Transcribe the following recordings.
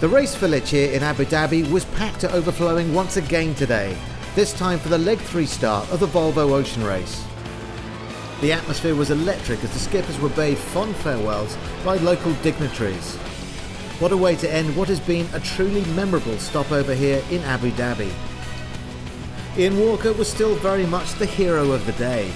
The race village here in Abu Dhabi was packed to overflowing once again today, this time for the leg 3 start of the Volvo Ocean Race. The atmosphere was electric as the skippers were bade fond farewells by local dignitaries. What a way to end what has been a truly memorable stopover here in Abu Dhabi. Ian Walker was still very much the hero of the day.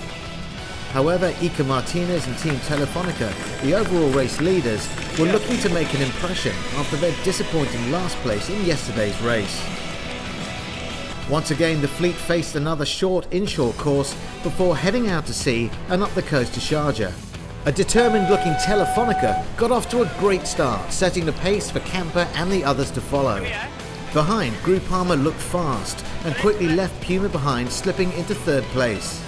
However, Iker Martinez and Team Telefónica, the overall race leaders, were looking to make an impression after their disappointing last place in yesterday's race. Once again, the fleet faced another short inshore course before heading out to sea and up the coast to Sharjah. A determined-looking Telefónica got off to a great start, setting the pace for Camper and the others to follow. Behind, Groupama looked fast and quickly left Puma behind, slipping into third place.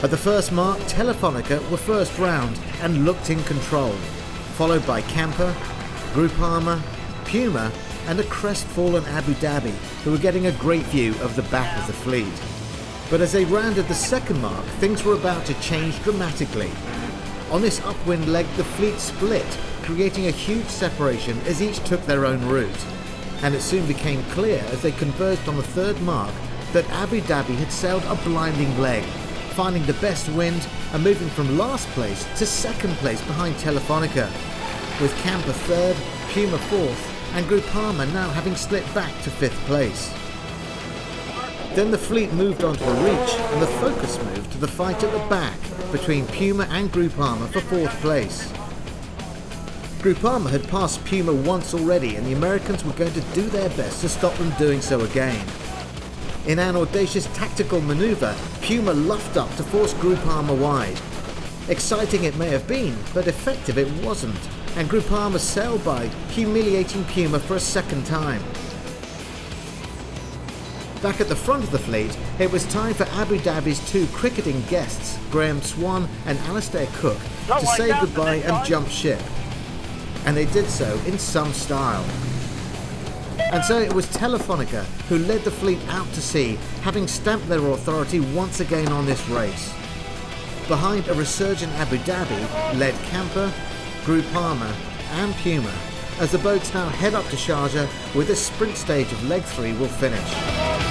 At the first mark, Telefónica were first round and looked in control, followed by Camper, Groupama, Puma and a crestfallen Abu Dhabi, who were getting a great view of the back of the fleet. But as they rounded the second mark, things were about to change dramatically. On this upwind leg, the fleet split, creating a huge separation as each took their own route. And it soon became clear as they converged on the third mark that Abu Dhabi had sailed a blinding leg, finding the best wind and moving from last place to second place behind Telefónica, with Camper third, Puma fourth and Groupama now having slipped back to fifth place. Then the fleet moved on to a reach and the focus moved to the fight at the back between Puma and Groupama for fourth place. Groupama had passed Puma once already and the Americans were going to do their best to stop them doing so again. In an audacious tactical manoeuvre, Puma luffed up to force Groupama wide. Exciting it may have been, but effective it wasn't, and Groupama sailed by, humiliating Puma for a second time. Back at the front of the fleet, it was time for Abu Dhabi's two cricketing guests, Graeme Swann and Alistair Cook, to say goodbye and jump ship. And they did so in some style. And so it was Telefónica who led the fleet out to sea, having stamped their authority once again on this race. Behind a resurgent Abu Dhabi led Camper, Groupama and Puma, as the boats now head up to Sharjah, where the sprint stage of leg 3 will finish.